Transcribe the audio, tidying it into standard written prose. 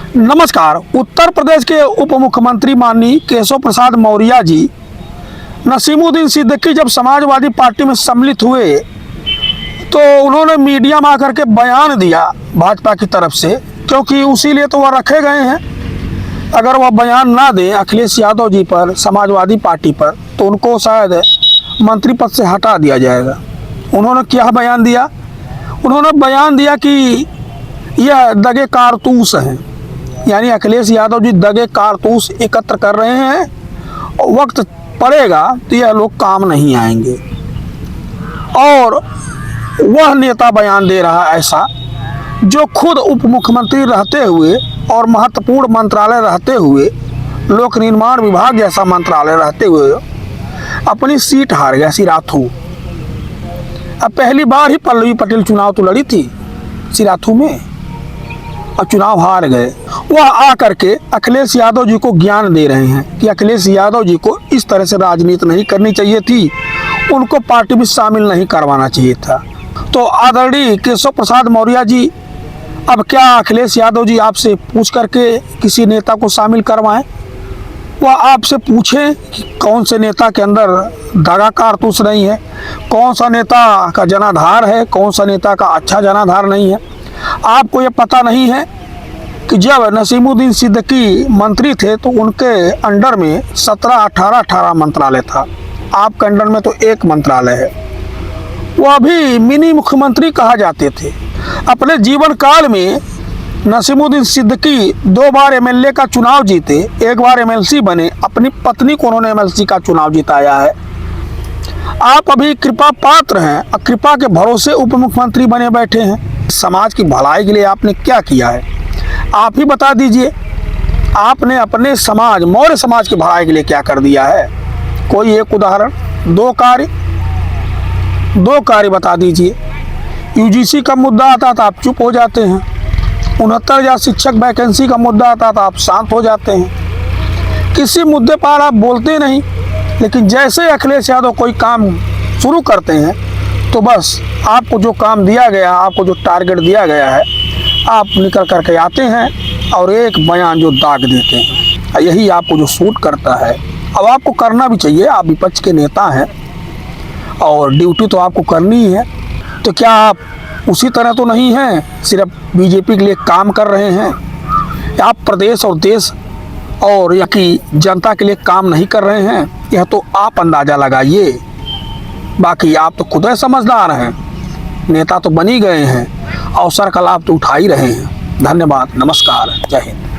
नमस्कार। उत्तर प्रदेश के उप मुख्यमंत्री माननीय केशव प्रसाद मौर्य जी नसीमुद्दीन सिद्दीकी जब समाजवादी पार्टी में सम्मिलित हुए तो उन्होंने मीडिया में आकर के बयान दिया भाजपा की तरफ से, क्योंकि उसी लिए तो वह रखे गए हैं। अगर वह बयान ना दें अखिलेश यादव जी पर, समाजवादी पार्टी पर, तो उनको शायद मंत्री पद से हटा दिया जाएगा। उन्होंने क्या बयान दिया? उन्होंने बयान दिया कि यह दगे कारतूस हैं, यानी अखिलेश यादव जी दगे कारतूस एकत्र कर रहे हैं और वक्त पड़ेगा तो यह लोग काम नहीं आएंगे। और वह नेता बयान दे रहा ऐसा जो खुद उप मुख्यमंत्री रहते हुए और महत्वपूर्ण मंत्रालय रहते हुए, लोक निर्माण विभाग जैसा मंत्रालय रहते हुए अपनी सीट हार गया सिराथू। अब पहली बार ही पल्लवी पटेल चुनाव तो लड़ी थी सिराथू में और चुनाव हार गए। वह आकर के अखिलेश यादव जी को ज्ञान दे रहे हैं कि अखिलेश यादव जी को इस तरह से राजनीति नहीं करनी चाहिए थी, उनको पार्टी में शामिल नहीं करवाना चाहिए था। तो आदरणीय केशव प्रसाद मौर्य जी, अब क्या अखिलेश यादव जी आपसे पूछ करके किसी नेता को शामिल करवाएं? वह आपसे पूछें कि कौन से नेता के अंदर दगा कारतूस नहीं है, कौन सा नेता का जनाधार है, कौन सा नेता का अच्छा जनाधार नहीं है। आपको ये पता नहीं है कि जब नसीमुद्दीन सिद्दीकी मंत्री थे तो उनके अंडर में 17-18 मंत्रालय था। आपके अंडर में तो एक मंत्रालय है। वह भी मिनी मुख्यमंत्री कहा जाते थे। अपने जीवन काल में नसीमुद्दीन सिद्दीकी 2 बार एमएलए का चुनाव जीते, 1 बार एमएलसी बने। अपनी पत्नी को उन्होंने एमएलसी का चुनाव जिताया है। आप अभी कृपा पात्र हैं और कृपा के भरोसे उप मुख्यमंत्री बने बैठे हैं। समाज की भलाई के लिए आपने क्या किया है? आप ही बता दीजिए। आपने अपने समाज, मौर्य समाज की भलाई के लिए क्या कर दिया है? कोई एक उदाहरण, 2 कार्य बता दीजिए। यूजीसी का मुद्दा आता था आप चुप हो जाते हैं, 69,000 शिक्षक वैकेंसी का मुद्दा आता था आप शांत हो जाते हैं। किसी मुद्दे पर आप बोलते नहीं, लेकिन जैसे अखिलेश यादव कोई काम शुरू करते हैं तो बस आपको जो काम दिया गया, आपको जो टारगेट दिया गया है, आप निकल करके आते हैं और एक बयान जो दाग देते हैं। यही आपको जो सूट करता है। अब आपको करना भी चाहिए, आप विपक्ष के नेता हैं और ड्यूटी तो आपको करनी ही है। तो क्या आप उसी तरह तो नहीं हैं, सिर्फ बीजेपी के लिए काम कर रहे हैं? आप प्रदेश और देश और यहाँ की जनता के लिए काम नहीं कर रहे हैं? यह तो आप अंदाज़ा लगाइए। बाकी आप तो खुद ही समझदार हैं, नेता तो बन ही गए हैं, अवसर का लाभ तो उठा ही रहे हैं। धन्यवाद, नमस्कार, जय हिंद।